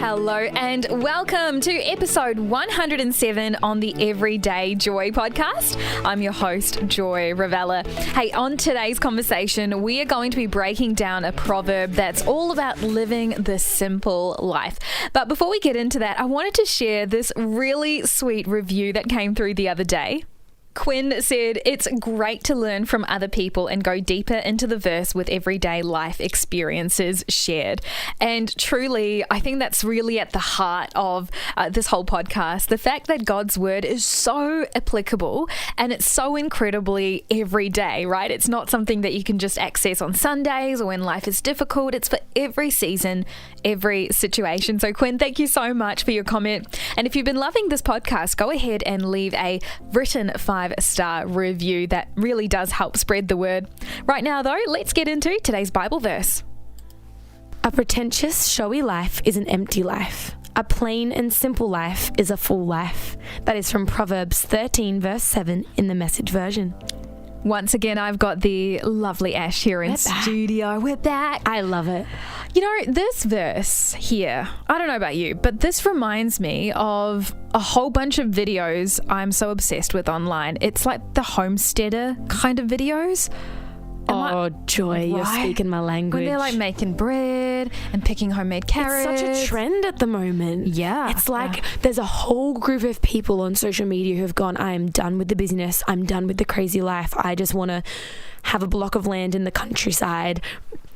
Hello and welcome to episode 107 on the Everyday Joy podcast. I'm your host, Joy Ravella. Hey, on today's conversation, we are going to be breaking down a proverb that's all about living the simple life. But before we get into that, I wanted to share this really sweet review that came through the other day. Quinn said, "It's great to learn from other people and go deeper into the verse with everyday life experiences shared." And truly, I think that's really at the heart of this whole podcast. The fact that God's word is so applicable and it's so incredibly everyday, right? It's not something that you can just access on Sundays or when life is difficult. It's for every season, every situation. So Quinn, thank you so much for your comment. And if you've been loving this podcast, go ahead and leave a written 5-star review. That really does help spread the word. Right now though, let's get into today's Bible verse. A pretentious, showy life is an empty life. A plain and simple life is a full life. That is from Proverbs 13 verse 7 in the Message version. Once again, I've got the lovely Ash here in studio. We're back. I love it. You know, this verse here, I don't know about you, but this reminds me of a whole bunch of videos I'm so obsessed with online. It's like the homesteader kind of videos. Joy, you're speaking my language. When they're like making bread and picking homemade carrots. It's such a trend at the moment. Yeah. It's like there's a whole group of people on social media who've gone, I am done with the busyness. I'm done with the crazy life. I just want to have a block of land in the countryside,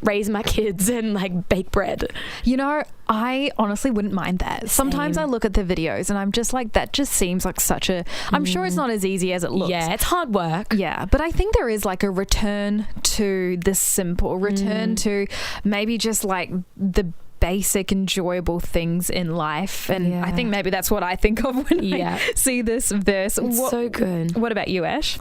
raise my kids and like bake bread. You know, I honestly wouldn't mind that. Same. Sometimes I look at the videos and I'm just like, that just seems like such a... I'm sure it's not as easy as it looks. Yeah, it's hard work. Yeah, but I think there is like a return to the simple, return to maybe just like the basic enjoyable things in life. And I think maybe that's what I think of when I see this verse. It's so good. What about you, Ash?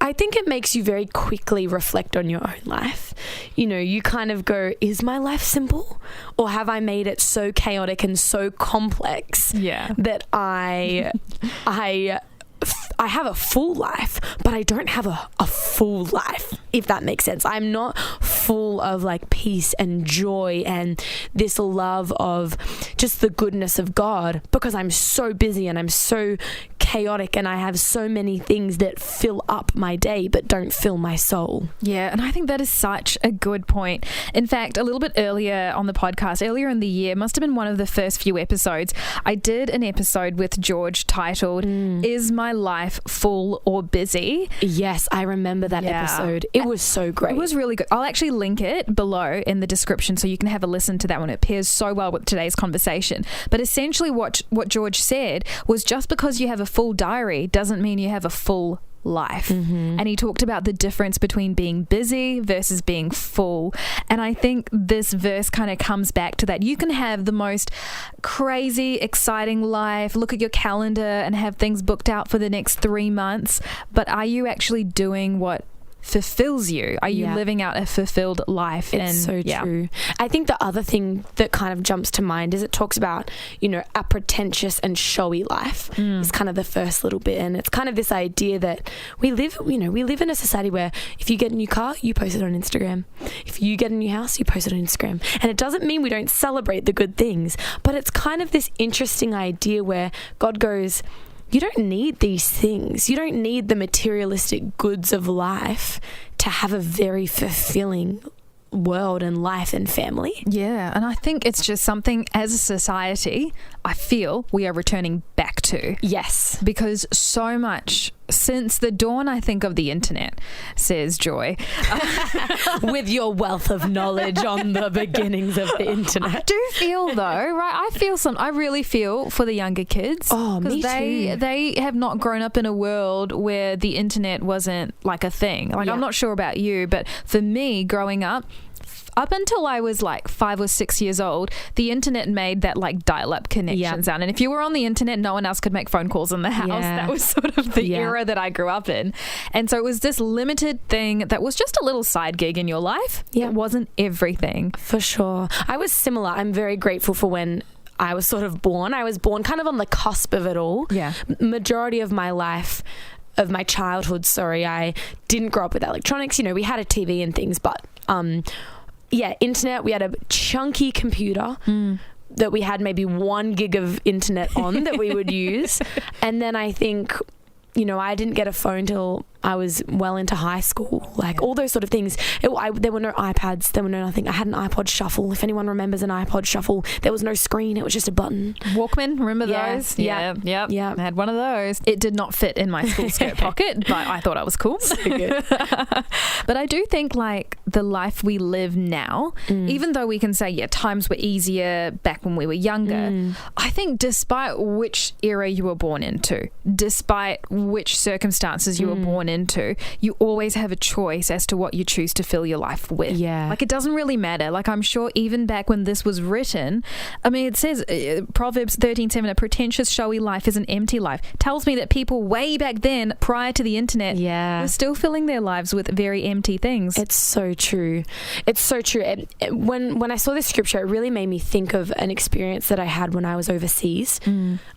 I think it makes you very quickly reflect on your own life. You know, you kind of go, is my life simple? Or have I made it so chaotic and so complex that I have a full life, but I don't have a full life, if that makes sense. I'm not full of like peace and joy and this love of just the goodness of God because I'm so busy and I'm so chaotic and I have so many things that fill up my day but don't fill my soul. Yeah, and I think that is such a good point. In fact, a little bit earlier on the podcast, earlier in the year, must have been one of the first few episodes, I did an episode with George titled, Is My Life Full or Busy? Yes, I remember that episode. It was so great. It was really good. I'll actually link it below in the description so you can have a listen to that one. It pairs so well with today's conversation. But essentially what George said was just because you have a full diary doesn't mean you have a full life. And he talked about the difference between being busy versus being full. And I think this verse kind of comes back to that. You can have the most crazy, exciting life, look at your calendar and have things booked out for the next 3 months. But are you actually doing what fulfills you? Are you living out a fulfilled life? It's so true. I think the other thing that kind of jumps to mind is it talks about, you know, a pretentious and showy life is kind of the first little bit. And it's kind of this idea that we live in a society where if you get a new car, you post it on Instagram. If you get a new house, you post it on Instagram. And it doesn't mean we don't celebrate the good things, but it's kind of this interesting idea where God goes, you don't need these things. You don't need the materialistic goods of life to have a very fulfilling world and life and family. Yeah, and I think it's just something as a society, I feel we are returning back to. Yes. Because so much since the dawn, I think, of the internet, says Joy. With your wealth of knowledge on the beginnings of the internet. I do feel though, right? I really feel for the younger kids. Oh, me too. They have not grown up in a world where the internet wasn't like a thing. Like, I'm not sure about you, but for me, growing up until I was like 5 or 6 years old, the internet made that like dial-up connection sound. And if you were on the internet, no one else could make phone calls in the house. That was sort of the era that I grew up in. And so it was this limited thing that was just a little side gig in your life. It wasn't everything. For sure. I was similar. I'm very grateful for when I was sort of born. I was born kind of on the cusp of it all. Yeah. Majority of my life, of my childhood, I didn't grow up with electronics. You know, we had a TV and things, but internet, we had a chunky computer. that we had maybe 1 gig of internet on that we would use. And then I think, you know, I didn't get a phone till I was well into high school, like all those sort of things. There were no iPads, there were no nothing. I had an iPod Shuffle. If anyone remembers an iPod Shuffle, there was no screen, it was just a button. Walkman, remember those? Yeah. I had one of those. It did not fit in my school skirt pocket, but I thought I was cool. So good. But I do think like the life we live now, even though we can say, times were easier back when we were younger, I think despite which era you were born into, despite which circumstances you were born into, you always have a choice as to what you choose to fill your life with. Like it doesn't really matter. Like I'm sure even back when this was written, I mean it says Proverbs 13:7, a pretentious showy life is an empty life. Tells me that people way back then, prior to the internet, were still filling their lives with very empty things. It's so true. It's so true. When I saw this scripture, it really made me think of an experience that I had when I was overseas.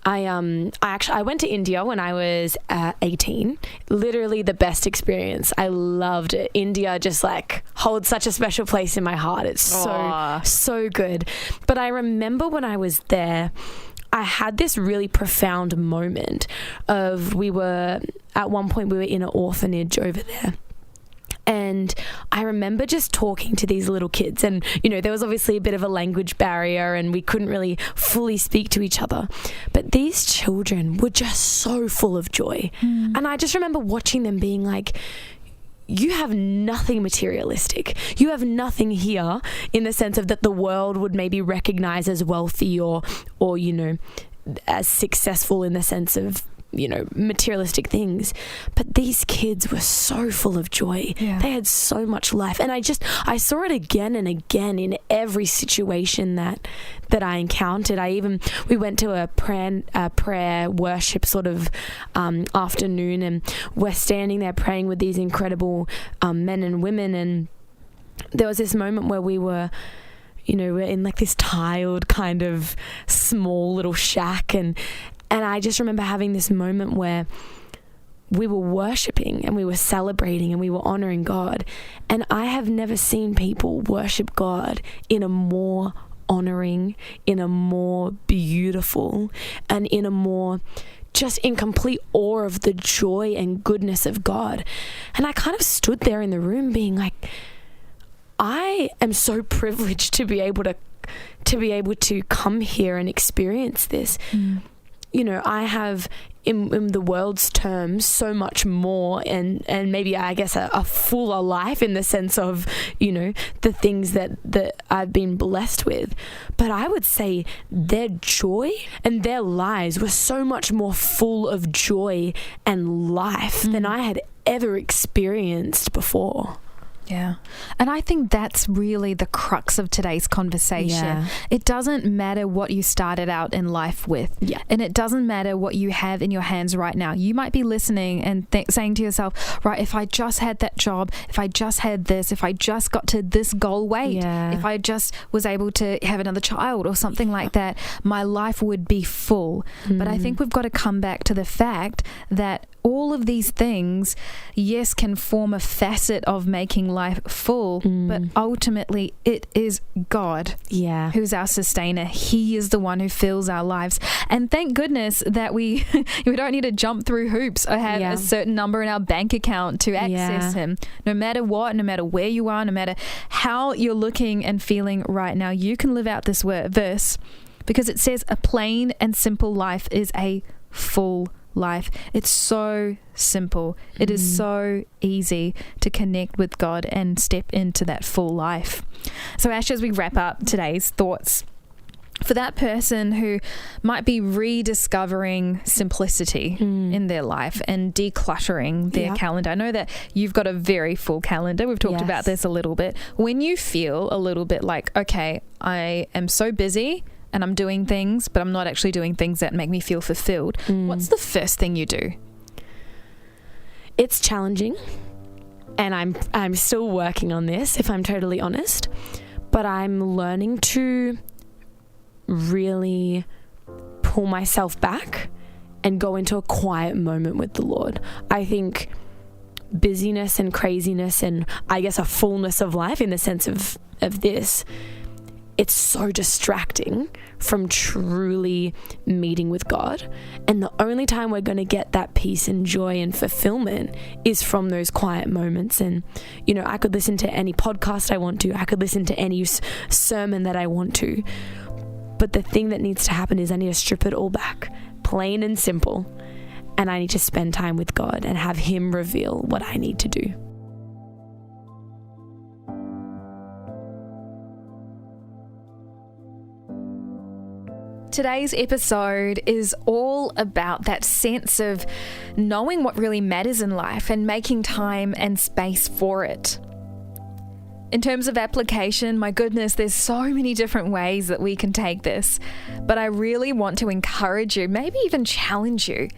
I went to India when I was 18. Literally the best experience. I loved it. India just like holds such a special place in my heart. It's so good. But I remember when I was there, I had this really profound moment of at one point we were in an orphanage over there. And I remember just talking to these little kids, and you know there was obviously a bit of a language barrier and we couldn't really fully speak to each other, but these children were just so full of joy. And I just remember watching them being like, you have nothing materialistic. You have nothing here in the sense of that the world would maybe recognize as wealthy or you know, as successful in the sense of, you know, materialistic things. But these kids were so full of joy. They had so much life. And I saw it again and again in every situation that I encountered. We went to a prayer worship sort of afternoon, and we're standing there praying with these incredible men and women. And there was this moment where we were, you know, we're in like this tiled kind of small little shack, and I just remember having this moment where we were worshiping and we were celebrating and we were honoring God. And I have never seen people worship God in a more honoring, in a more beautiful, and in a more just in complete awe of the joy and goodness of God. And I kind of stood there in the room being like, I am so privileged to be able to come here and experience this. You know, I have in the world's terms so much more and maybe I guess a fuller life in the sense of, you know, the things that I've been blessed with. But I would say their joy and their lives were so much more full of joy and life than I had ever experienced before. Yeah. And I think that's really the crux of today's conversation. It doesn't matter what you started out in life with. And it doesn't matter what you have in your hands right now. You might be listening and saying to yourself, right, if I just had that job, if I just had this, if I just got to this goal weight, if I just was able to have another child or something like that, my life would be full. But I think we've got to come back to the fact that all of these things, yes, can form a facet of making life full, but ultimately it is God who's our sustainer. He is the one who fills our lives. And thank goodness that we don't need to jump through hoops or have a certain number in our bank account to access Him. No matter what, no matter where you are, no matter how you're looking and feeling right now, you can live out this verse because it says a plain and simple life is a full life. It's so simple. It is so easy to connect with God and step into that full life. So Ash, as we wrap up today's thoughts, for that person who might be rediscovering simplicity in their life and decluttering their calendar. I know that you've got a very full calendar. We've talked about this a little bit. When you feel a little bit like, okay, I am so busy and I'm doing things, but I'm not actually doing things that make me feel fulfilled. What's the first thing you do? It's challenging, and I'm still working on this, if I'm totally honest. But I'm learning to really pull myself back and go into a quiet moment with the Lord. I think busyness and craziness and I guess a fullness of life in the sense of this it's so distracting from truly meeting with God. And the only time we're going to get that peace and joy and fulfillment is from those quiet moments. And, I could listen to any podcast I want to. I could listen to any sermon that I want to. But the thing that needs to happen is I need to strip it all back, plain and simple. And I need to spend time with God and have Him reveal what I need to do. Today's episode is all about that sense of knowing what really matters in life and making time and space for it. In terms of application, my goodness, there's so many different ways that we can take this, but I really want to encourage you, maybe even challenge you,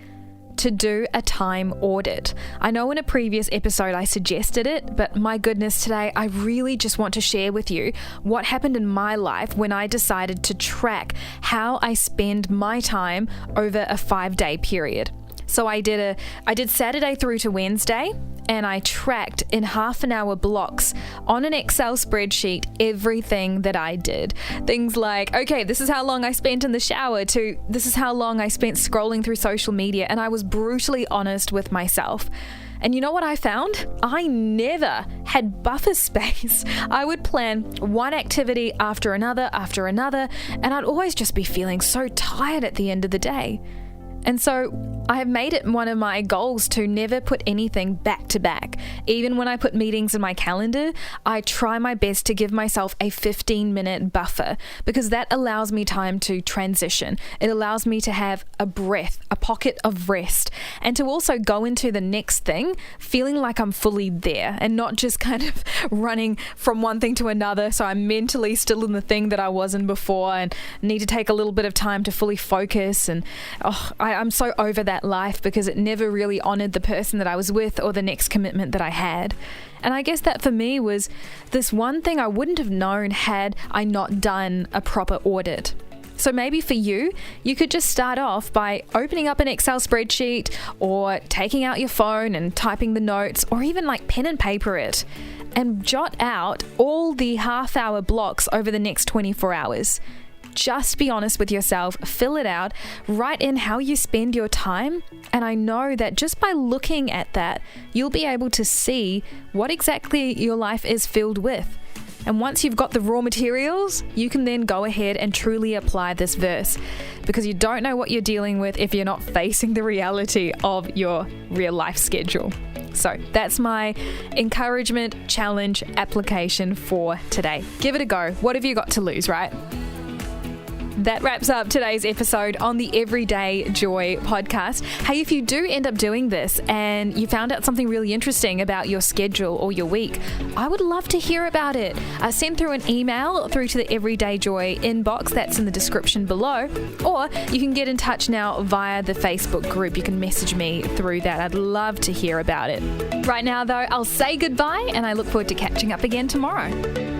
to do a time audit. I know in a previous episode I suggested it, but my goodness, today I really just want to share with you what happened in my life when I decided to track how I spend my time over a 5-day period. So I did Saturday through to Wednesday, and I tracked in half-an-hour blocks on an Excel spreadsheet everything that I did. Things like, okay, this is how long I spent in the shower, to this is how long I spent scrolling through social media, and I was brutally honest with myself. And you know what I found? I never had buffer space. I would plan one activity after another, and I'd always just be feeling so tired at the end of the day. And so I have made it one of my goals to never put anything back to back. Even when I put meetings in my calendar, I try my best to give myself a 15-minute buffer, because that allows me time to transition. It allows me to have a breath, a pocket of rest, and to also go into the next thing feeling like I'm fully there and not just kind of running from one thing to another. So I'm mentally still in the thing that I was in before and need to take a little bit of time to fully focus. And I'm so over that life because it never really honored the person that I was with or the next commitment that I had. And I guess that for me was this one thing I wouldn't have known had I not done a proper audit. So maybe for you, you could just start off by opening up an Excel spreadsheet or taking out your phone and typing the notes, or even like pen and paper it, and jot out all the half-hour blocks over the next 24 hours. Just be honest with yourself, fill it out, write in how you spend your time, and I know that just by looking at that, you'll be able to see what exactly your life is filled with. And once you've got the raw materials, you can then go ahead and truly apply this verse, because you don't know what you're dealing with if you're not facing the reality of your real life schedule. So that's my encouragement, challenge, application for today. Give it a go. What have you got to lose, right? That wraps up today's episode on the Everyday Joy podcast. Hey, if you do end up doing this and you found out something really interesting about your schedule or your week, I would love to hear about it. Send through an email through to the Everyday Joy inbox that's in the description below, or you can get in touch now via the Facebook group. You can message me through that. I'd love to hear about it. Right now, though, I'll say goodbye, and I look forward to catching up again tomorrow.